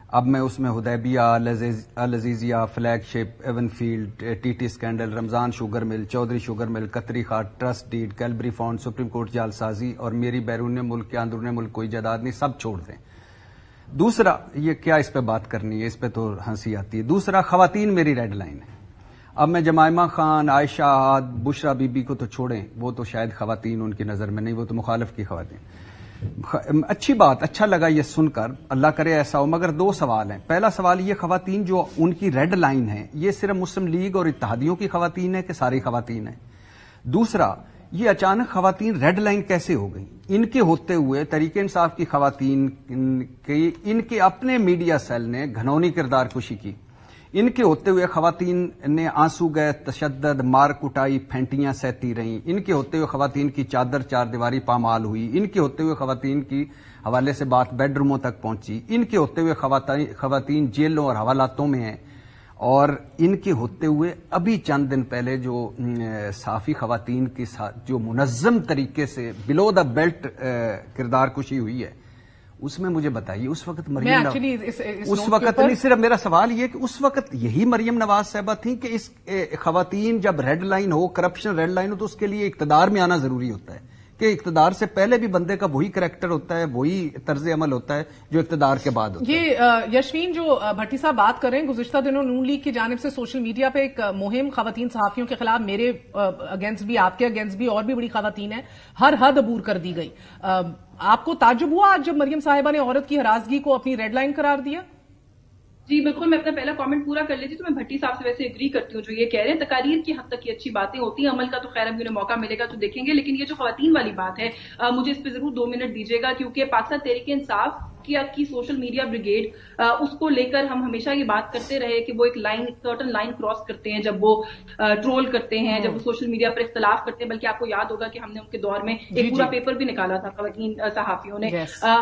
اب میں اس میں Hudaibiya, Al Azizia, flag ship, Avenfield, T T scandal, Ramzan sugar mill, Chaudhry sugar mill, قطری خاٹ, trust deed, Calibri fund, Supreme Court جعل سازی اور میری بیرون ملک کے اندرون ملک کوئی جائیداد نہیں, سب چھوڑ دیں. دوسرا, یہ کیا اس پہ بات کرنی ہے, اس پہ تو ہنسی آتی ہے. دوسرا, خواتین میری ریڈ لائن ہے. اب میں Jemima Khan, Aisha, Bushra be be کو تو چھوڑیں, وہ تو شاید خواتین ان کی نظر میں نہیں, وہ تو مخالف کی خواتین. اچھی بات, اچھا لگا یہ سن کر, اللہ کرے ایسا ہو. مگر 2 سوال ہیں. پہلا سوال, یہ خواتین جو ان کی ریڈ لائن ہے یہ صرف مسلم لیگ اور اتحادیوں کی خواتین ہے کہ ساری خواتین ہیں؟ دوسرا, یہ اچانک خواتین ریڈ لائن کیسے ہو گئی؟ ان کے ہوتے ہوئے تحریک انصاف کی خواتین ان کے اپنے میڈیا سیل نے گھنونی کردار کشی کی. ان کے ہوتے ہوئے خواتین نے آنسو گئے, تشدد, مار کٹائی, پھینٹیاں سہتی رہیں. ان کے ہوتے ہوئے خواتین کی چادر 4 دیواری پامال ہوئی. ان کے ہوتے ہوئے خواتین کی حوالے سے بات بیڈ روموں تک پہنچی. ان کے ہوتے ہوئے خواتین جیلوں اور حوالاتوں میں ہیں. اور ان کے ہوتے ہوئے ابھی چند دن پہلے جو صحافی خواتین کی جو منظم طریقے سے بلو دا بیلٹ کردار کشی ہوئی ہے, اس میں مجھے بتائیے اس وقت مریم اس وقت نہیں, صرف میرا سوال یہ کہ اس وقت یہی مریم نواز صاحبہ تھیں کہ اس خواتین جب ریڈ لائن ہو, کرپشن ریڈ لائن ہو, تو اس کے لیے اقتدار میں آنا ضروری ہوتا ہے. کہ اقتدار سے پہلے بھی بندے کا وہی کریکٹر ہوتا ہے, وہی طرز عمل ہوتا ہے جو اقتدار کے بعد ہوتا ہے. یہ یشوین جو بھٹی صاحب بات کر رہے ہیں, گزشتہ دنوں نون لیگ کی جانب سے سوشل میڈیا پہ ایک مہم خواتین صحافیوں کے خلاف, میرے اگینسٹ بھی, آپ کے اگینسٹ بھی, اور بھی بڑی خواتین ہیں, ہر حد عبور کر دی گئی. آپ کو تعجب ہوا آج جب مریم صاحبہ نے عورت کی ہراسگی کو اپنی ریڈ لائن قرار دیا؟ جی بالکل, میں اپنا پہلا کامنٹ پورا کر لیتی تو میں بھٹی صاحب سے ویسے اگری کرتی ہوں جو یہ کہہ رہے ہیں. تقاریر کی حد تک یہ اچھی باتیں ہوتی ہیں, عمل کا تو خیر اب انہیں موقع ملے گا تو دیکھیں گے. لیکن یہ جو خواتین والی بات ہے, مجھے اس پہ ضرور 2 منٹ دیجیے گا, کیونکہ پاکستان تحریک انصاف کی سوشل میڈیا بریگیڈ, اس کو لے کر ہم ہمیشہ یہ بات کرتے رہے کہ وہ ایک سرٹن لائن کراس کرتے ہیں جب وہ ٹرول کرتے ہیں, جب وہ سوشل میڈیا پر اختلاف کرتے ہیں. بلکہ آپ کو یاد ہوگا کہ ہم نے ان کے دور میں ایک پورا پیپر بھی نکالا تھا خواتین صحافیوں نے.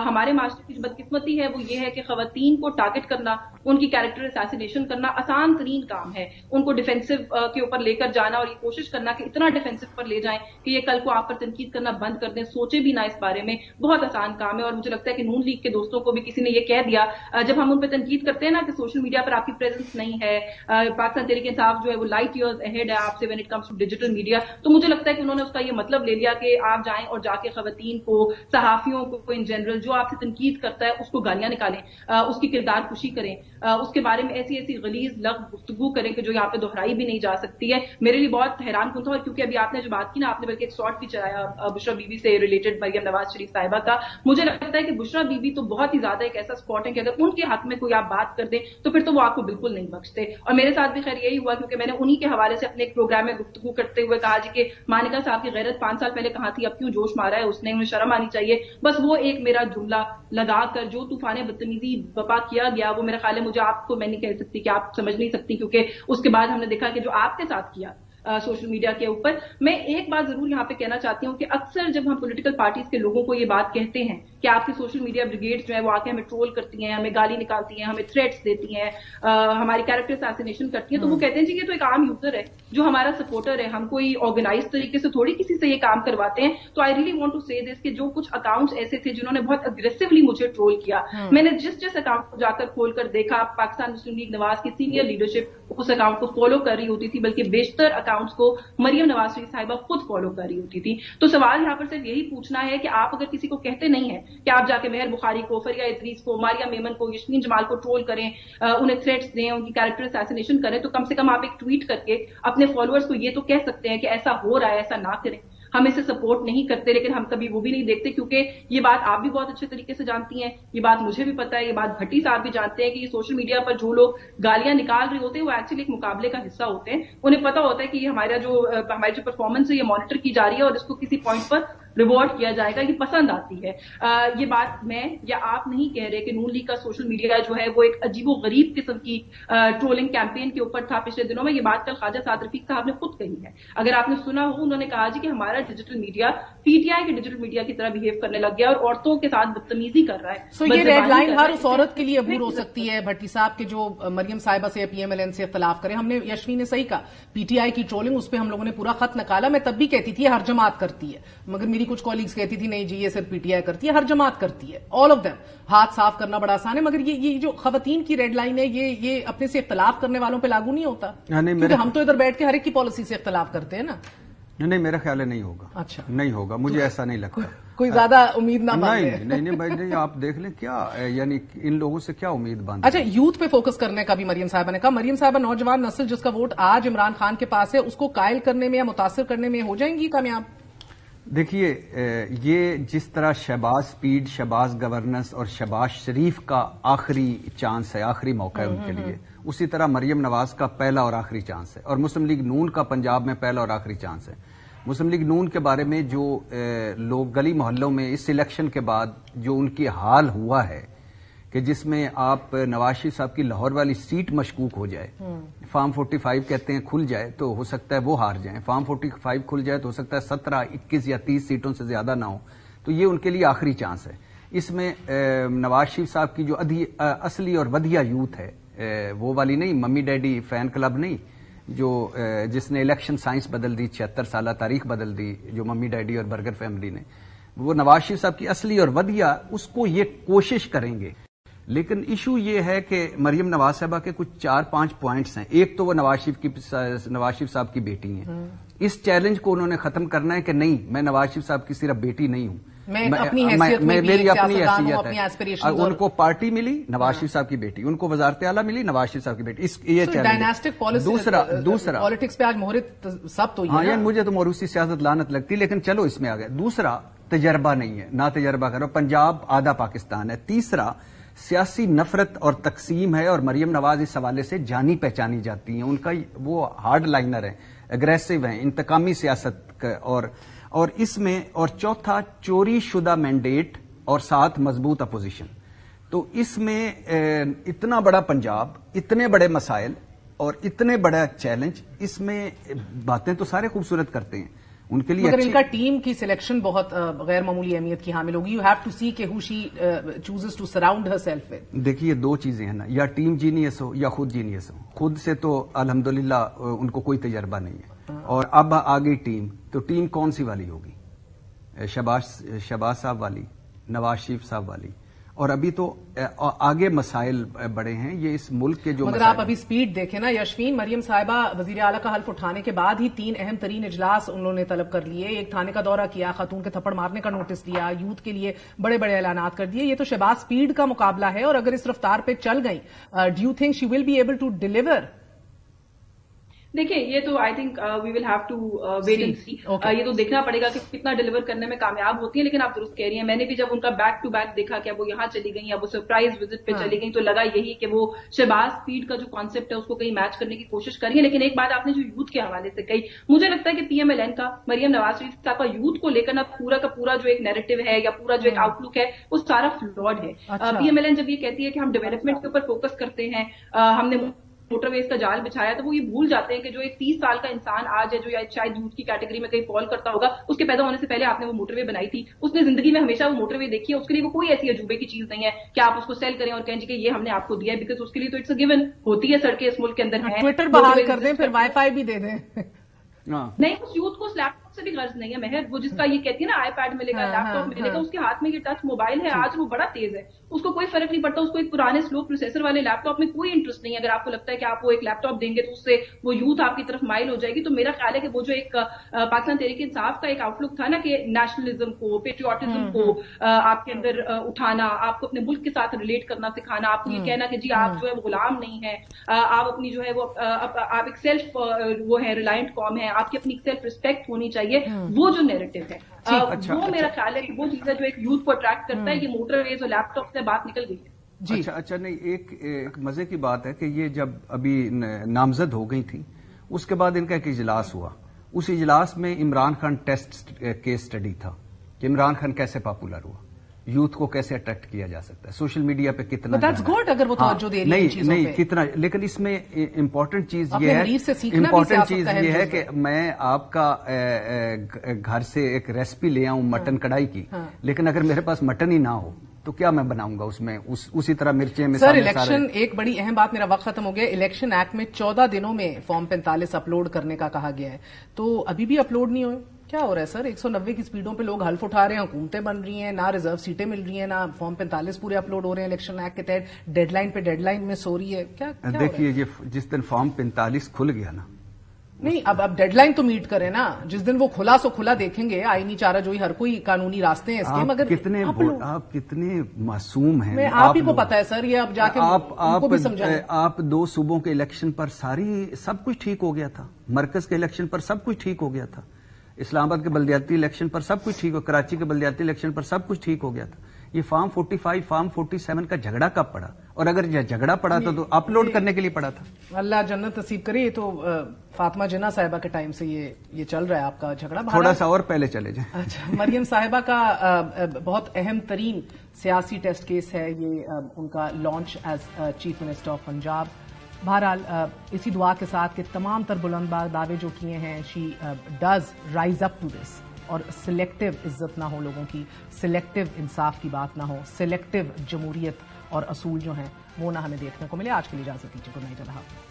ہمارے معاشرے کی جو بدقسمتی ہے وہ یہ ہے کہ خواتین کو ٹارگٹ کرنا, ان کی کیریکٹر اساسینیشن کرنا آسان ترین کام ہے. ان کو ڈیفینسو کے اوپر لے کر جانا اور یہ کوشش کرنا کہ اتنا ڈیفینسو پر لے جائیں کہ یہ کل کو آپ پر تنقید کرنا بند کر دیں, سوچے بھی نہ اس بارے میں, بہت آسان کام ہے. اور مجھے لگتا ہے کہ نون لیگ کے دوستوں کو بھی کسی نے یہ کہہ دیا جب ہم ان پہ تنقید کرتے ہیں نا کہ سوشل میڈیا پر آپ کی پریزنس نہیں ہے, پاکستان تحریک انصاف جو ہے وہ لائٹ ایئرز اہیڈ ہے آپ سے when it comes to digital media. تو مجھے لگتا ہے کہ انہوں نے اس کا یہ مطلب لے لیا کہ آپ جائیں اور جا کے خواتین کو, صحافیوں کو ان جنرل جو آپ سے تنقید کرتا ہے اس کو گالیاں نکالیں, اس کی کردار کشی کریں, اس کے بارے میں ایسی ایسی غلیظ لفظ گفتگو کریں کہ جو یہاں پہ دہرائی بھی نہیں جا سکتی ہے. میرے لیے بہت حیران کن تھا, کیونکہ ابھی آپ نے جو بات کی نا, آپ نے بلکہ ایک شارٹ بھی چلایا بشرا بی بی سے ریلیٹڈ مریم نواز شریف صاحبہ کا. مجھے لگتا ہے کہ بشرا بی بی تو بہت ہی زیادہ ایک ایسا اسپاٹ ہے کہ اگر ان کے حق میں کوئی آپ بات کر دیں تو پھر تو وہ آپ کو بالکل نہیں بخشتے. اور میرے ساتھ بھی خیر یہی ہوا, کیونکہ میں نے انہی کے حوالے سے اپنے ایک پروگرام میں گفتگو کرتے ہوئے کہا جی کہ مانیکا صاحب کی غیرت 5 سال پہلے کہاں تھی, اب کیوں جوش مارا ہے اس نے, انہیں شرم آنی چاہیے. بس وہ ایک میرا جملہ لگا کر جو طوفان بدتمیزی بپا کیا گیا, وہ میرا خیال ہے, مجھے آپ کو میں نہیں کہہ سکتی کہ آپ سمجھ نہیں سکتی, کیونکہ اس کے بعد ہم نے دیکھا کہ جو آپ کے ساتھ کیا سوشل میڈیا کے اوپر. میں ایک بات ضرور یہاں پہ کہنا چاہتی ہوں کہ اکثر جب ہم پولیٹیکل پارٹیز کے لوگوں کو یہ بات کہتے ہیں کہ آپ کی سوشل میڈیا بریگیڈ جو ہے وہ آ کے ہمیں ٹرول کرتی ہیں, ہمیں گالی نکالتی ہیں, ہمیں تھریٹس دیتی ہیں, ہماری کیریکٹر اساسینیشن کرتی ہیں, تو وہ کہتے ہیں جی یہ تو ایک عام یوزر ہے جو ہمارا سپورٹر ہے, ہم کوئی آرگنائز طریقے سے تھوڑی کسی سے یہ کام کرواتے ہیں. تو آئی ریلی وانٹ ٹو سے دس کہ جو کچھ اکاؤنٹس ایسے تھے جنہوں نے بہت اگریسولی مجھے ٹرول کیا, میں نے جس اکاؤنٹ کو جا کر کھول کر دیکھا, پاکستان مسلم لیگ نواز کی سینئر لیڈرشپ اس اکاؤنٹ کو فالو کر رہی ہوتی تھی, بلکہ بیشتر اکاؤنٹس کو مریم نواز شریف صاحبہ خود فالو کر رہی ہوتی تھی. تو سوال یہاں پر صرف یہی پوچھنا ہے کہ آپ اگر کسی کو کہتے نہیں ہیں کہ آپ جا کے مہر بخاری کو, فریہ ادریس کو, ماریہ میمن کو, یشمین جمال کو ٹرول کریں, انہیں تھریٹس دیں, ان کی کیریکٹر اساسینیشن کریں, تو کم سے کم آپ ایک ٹویٹ کر کے اپنے فالوورز کو یہ تو کہہ سکتے ہیں کہ ایسا ہو رہا ہے, ایسا نہ کریں, ہم اسے سپورٹ نہیں کرتے. لیکن ہم کبھی وہ بھی نہیں دیکھتے, کیونکہ یہ بات آپ بھی بہت اچھے طریقے سے جانتی ہیں, یہ بات مجھے بھی پتا ہے, یہ بات بھٹی صاحب بھی جانتے ہیں کہ یہ سوشل میڈیا پر جو لوگ گالیاں نکال رہے ہوتے ہیں وہ ایکچولی ایک مقابلے کا حصہ ہوتے ہیں. انہیں پتا ہوتا ہے کہ ہماری جو پرفارمنس ہے یہ مانیٹر کی جا رہی ہے اور اس کو کسی پوائنٹ پر ریوارڈ کیا جائے گا, یہ پسند آتی ہے. یہ بات میں یا آپ نہیں کہہ رہے کہ نون لیگ کا سوشل میڈیا جو ہے وہ ایک عجیب و غریب قسم کی ٹرولنگ کیمپین کے اوپر تھا پچھلے دنوں میں. یہ بات کل خواجہ سعد رفیق صاحب نے خود کہی ہے, اگر آپ نے سنا ہو, انہوں نے کہا جی کہ ہمارا digital media P T I کے ڈیجیٹل میڈیا کی طرح بہیو کرنے لگ گیا اور عورتوں کے ساتھ بدتمیزی کر رہا ہے. سو یہ ریڈ لائن ہر اس عورت کے لیے عبور ہو سکتی ہے بھٹی صاحب کے جو مریم صاحبہ سے پی ایم ایل این سے اختلاف کریں. ہم نے یشوین نے صحیح کہا, پی ٹی آئی کی ٹرولنگ اس پہ ہم لوگوں نے پورا خط نکالا. میں تب بھی کہتی تھی ہر جماعت کرتی ہے, مگر میری کچھ کالیگز کہتی تھی نہیں جی یہ صرف پی ٹی آئی کرتی ہے, ہر جماعت کرتی ہے, آل آف دیم. ہاتھ صاف کرنا بڑا آسان ہے, مگر یہ جو خواتین کی ریڈ لائن ہے یہ اپنے سے اختلاف کرنے والوں پہ لاگو نہیں ہوتا, کیونکہ ہم تو ادھر بیٹھ کے ہر ایک کی پالیسی سے اختلاف کرتے ہیں نا. نہیں, میرا خیال ہے نہیں ہوگا. اچھا, نہیں ہوگا, مجھے ایسا نہیں لگتا. کوئی زیادہ امید نہ باندھے. نہیں, آپ دیکھ لیں کیا یعنی ان لوگوں سے کیا امید باندھے. اچھا, یوتھ پہ فوکس کرنے کا بھی مریم صاحبہ نے کہا. مریم صاحبہ نوجوان نسل جس کا ووٹ آج عمران خان کے پاس ہے, اس کو قائل کرنے میں یا متاثر کرنے میں ہو جائیں گی کامیاب؟ دیکھیے, یہ جس طرح شہباز سپیڈ, شہباز گورننس اور شہباز شریف کا آخری چانس ہے, آخری موقع ہے ان کے لیے, اسی طرح مریم نواز کا پہلا اور آخری چانس ہے, اور مسلم لیگ نون کا پنجاب میں پہلا اور آخری چانس ہے. مسلم لیگ نون کے بارے میں جو لوگ گلی محلوں میں اس الیکشن کے بعد جو ان کی حال ہوا ہے کہ جس میں آپ نواز شریف صاحب کی لاہور والی سیٹ مشکوک ہو جائے, فارم 45 کہتے ہیں کھل جائے تو ہو سکتا ہے وہ ہار جائیں, فارم 45 کھل جائے تو ہو سکتا ہے 17, 21 یا 30 سیٹوں سے زیادہ نہ ہو, تو یہ ان کے لیے آخری چانس ہے. اس میں نواز شریف صاحب کی جو اصلی اور ودیہ یوتھ ہے, وہ والی نہیں, ممی ڈیڈی فین کلب نہیں, جو جس نے الیکشن سائنس بدل دی, 76 سالہ تاریخ بدل دی, جو ممی ڈیڈی اور برگر فیملی نے, وہ نواز شریف صاحب کی اصلی اور ودیہ, اس کو یہ کوشش کریں گے. لیکن ایشو یہ ہے کہ مریم نواز صاحبہ کے کچھ 4-5 پوائنٹس ہیں. ایک تو وہ نواز شریف صاحب کی بیٹی ہیں. اس چیلنج کو انہوں نے ختم کرنا ہے کہ نہیں میں نواز شریف صاحب کی صرف بیٹی نہیں ہوں, میری اپنی حیثیت ہے. ان کو پارٹی ملی نواز شریف صاحب کی بیٹی, ان کو وزارت اعلیٰ ملی نواز شریف صاحب کی بیٹی. یہ چیلنج. دوسرا پالیٹکس پہ آج مہرت سب تو ہاں یار مجھے تو موروثی سیاست لعنت لگتی, لیکن چلو اس میں آ گیا. دوسرا تجربہ نہیں ہے, نہ تجربہ کرو. پنجاب آدھا پاکستان ہے. تیسرا سیاسی نفرت اور تقسیم ہے, اور مریم نواز اس حوالے سے جانی پہچانی جاتی ہیں. ان کا وہ ہارڈ لائنر ہے, اگریسو ہیں, انتقامی سیاست اور اس میں. اور چوتھا چوری شدہ مینڈیٹ اور ساتھ مضبوط اپوزیشن. تو اس میں اتنا بڑا پنجاب, اتنے بڑے مسائل اور اتنے بڑا چیلنج, اس میں باتیں تو سارے خوبصورت کرتے ہیں ان کے لیے. مگر ان کا ٹیم کی سلیکشن بہت غیر معمولی اہمیت کی حامل ہوگی. یو ہیو ٹو سی کہ how she chooses to surround herself with. دیکھیے دو چیزیں ہیں نا, یا ٹیم جینیس ہو یا خود جینیس ہو. خود سے تو الحمدللہ ان کو کوئی تجربہ نہیں ہے, اور اب آ گئی ٹیم, تو ٹیم کون سی والی ہوگی؟ شہباز صاحب والی, نواز شریف صاحب والی, اور ابھی تو آگے مسائل بڑے ہیں یہ اس ملک کے جو مگر آپ ابھی سپیڈ دیکھیں نا یشوین. مریم صاحبہ وزیر اعلیٰ کا حلف اٹھانے کے بعد ہی 3 اہم ترین اجلاس انہوں نے طلب کر لیے. ایک تھانے کا دورہ کیا, خاتون کے تھپڑ مارنے کا نوٹس دیا, یوتھ کے لیے بڑے بڑے اعلانات کر دیے. یہ تو شہباز سپیڈ کا مقابلہ ہے, اور اگر اس رفتار پہ چل گئی, do you think she will be able to deliver? دیکھیں یہ تو I think we will have to wait and see. یہ تو دیکھنا پڑے گا کہ کتنا ڈیلیور کرنے میں کامیاب ہوتی ہیں. لیکن آپ درست کہہ رہی ہیں, میں نے بھی جب ان کا بیک ٹو بیک دیکھا کہ وہ یہاں چلی گئی, اب وہ سرپرائز وزٹ پہ چلی گئی, تو لگا یہی کہ وہ شہباز سپیڈ کا جو کانسیپٹ ہے اس کو کہیں میچ کرنے کی کوشش کری ہے. لیکن ایک بات آپ نے جو یوتھ کے حوالے سے کہی, مجھے لگتا ہے کہ پی ایم ایل این کا مریم نواز شریف صاحب کا یوتھ کو لے کر نا پورا کا پورا جو ایک نیریٹو ہے یا پورا جو ایک آؤٹ لک ہے وہ سارا فلاڈ ہے. پی ایم ایل این جب یہ کہتی ہے کہ ہم ڈیولپمنٹ کے اوپر فوکس کرتے ہیں, ہم نے موٹر ویز کا جال بچھایا, تو وہ یہ بھول جاتے ہیں کہ جو ایک 30 سال کا انسان آج ہے جو شاید یوتھ کی کیٹیگری میں کہیں فال کرتا ہوگا, اس کے پیدا ہونے سے پہلے آپ نے وہ موٹر وے بنائی تھی, اس نے زندگی میں ہمیشہ وہ موٹر وے دیکھی ہے. اس کے لیے وہ کوئی ایسی عجوبے کی چیز نہیں ہے کہ آپ اس کو سیل کریں اور کہیں کہ یہ ہم نے آپ کو دیا ہے, بیکاز اس کے لیے تو اٹس اے گیون ہوتی ہے. سڑکیں اس ملک کے اندر ہیں, ٹویٹر بحال کر دیں, پھر وائی فائی بھی دے دیں. نہیں, اس یوتھ کو لیپ ٹاپ سے بھی غرض نہیں ہے مہر. وہ جس کا یہ کہتی ہے نا آئی پیڈ ملے گا, لیپ ٹاپ ملے گا, اس کے ہاتھ میں یہ ٹچ موبائل ہے آج, وہ بڑا تیز ہے, اس کو کوئی فرق نہیں پڑتا. اس کو ایک پرانے سلو پروسیسر والے لیپ ٹاپ میں کوئی انٹرسٹ نہیں ہے. اگر آپ کو لگتا ہے کہ آپ وہ ایک لیپ ٹاپ دیں گے تو اس سے وہ یوتھ آپ کی طرف مائل ہو جائے گی, تو میرا خیال ہے کہ وہ جو ایک پاکستان تحریک انصاف کا ایک آؤٹ لک تھا نا کہ نیشنلزم کو, پیٹریوٹزم کو آپ کے اندر اٹھانا, آپ کو اپنے ملک کے ساتھ ریلیٹ کرنا سکھانا, آپ کو یہ کہنا کہ جی آپ جو ہے وہ غلام نہیں ہے, آپ اپنی جو ہے وہ آپ ایک سیلف وہ ہے ریلائنٹ قوم ہے, آپ کی اپنی سیلف ریسپیکٹ ہونی چاہیے, وہ جو نیریٹو ہے وہ میرا خیال ہے کہ وہ چیز ہے جو ایک یوتھ کو اٹریکٹ کرتا ہے. یہ موٹر ویز اور لیپ ٹاپ سے بات نکل گئی ہے. اچھا نہیں, ایک مزے کی بات ہے کہ یہ جب ابھی نامزد ہو گئی تھی, اس کے بعد ان کا ایک اجلاس ہوا. اس اجلاس میں Imran Khan test case study تھا کہ عمران خان کیسے پاپولر ہوا, یوتھ کو کیسے اٹریکٹ کیا جا سکتا ہے, سوشل میڈیا پہ کتنا اگر وہ توجہ دے رہی ہے نہیں کتنا. لیکن اس میں امپورٹنٹ چیز یہ ہے کہ میں آپ کا گھر سے ایک ریسپی لے آؤں مٹن کڑھائی کی, لیکن اگر میرے پاس مٹن ہی نہ ہو تو کیا میں بناؤں گا اس میں اسی طرح مرچیں میں. سر الیکشن, ایک بڑی اہم بات, میرا وقت ختم ہو گیا. الیکشن ایکٹ میں 14 دنوں میں فارم 45 اپلوڈ کرنے کا کہا گیا ہے, تو ابھی بھی اپلوڈ نہیں ہوئے. کیا ہو رہا ہے سر؟ 190 کی سپیڈوں پہ لوگ حلف اٹھا رہے ہیں, حکومتیں بن رہی ہیں, نہ ریزرو سیٹیں مل رہی ہیں, نہ فارم 45 پورے اپلوڈ ہو رہے ہیں الیکشن ایکٹ کے تحت, ڈیڈ لائن پہ ڈیڈ لائن میں سو رہی ہے. کیا دیکھیے جس دن فارم 45 کھل گیا نا, نہیں اب ڈیڈ لائن تو میٹ کریں نا, جس دن وہ کھلا سو کھلا دیکھیں گے. آئینی چارہ جوئی ہر کوئی قانونی راستے ہیں اس کے, مگر آپ کتنے معصوم ہیں. آپ ہی کو پتا ہے سر, یہ اب جا کے آپ 2 صوبوں کے الیکشن پر سب کچھ ٹھیک ہو گیا تھا, مرکز کے الیکشن پر سب کچھ ٹھیک ہو گیا تھا, اسلام آباد کے بلدیاتی الیکشن پر سب کچھ ٹھیک ہو, کراچی کے بلدیاتی الیکشن پر سب کچھ ٹھیک ہو گیا تھا. یہ فارم 45 فارم 47 کا جھگڑا کب پڑا, اور اگر جھگڑا پڑا تو اپلوڈ کرنے کے لیے پڑا تھا. اللہ جنت نصیب کرے. یہ تو فاطمہ جناح صاحبہ کے ٹائم سے یہ چل رہا ہے آپ کا جھگڑا. تھوڑا سا اور پہلے چلے جائیں. اچھا, مریم صاحبہ کا بہت اہم ترین سیاسی ٹیسٹ کیس ہے یہ, ان کا launch as chief minister of Punjab. بہرحال اسی دعا کے ساتھ کہ تمام تر بلند دعوے جو کیے ہیں, she does rise up to this, اور سلیکٹو عزت نہ ہو لوگوں کی, سلیکٹو انصاف کی بات نہ ہو, سلیکٹو جمہوریت اور اصول جو ہیں وہ نہ ہمیں دیکھنے کو ملے. آج کے لیے اجازت دیجیے. Good night. اللہ حافظ.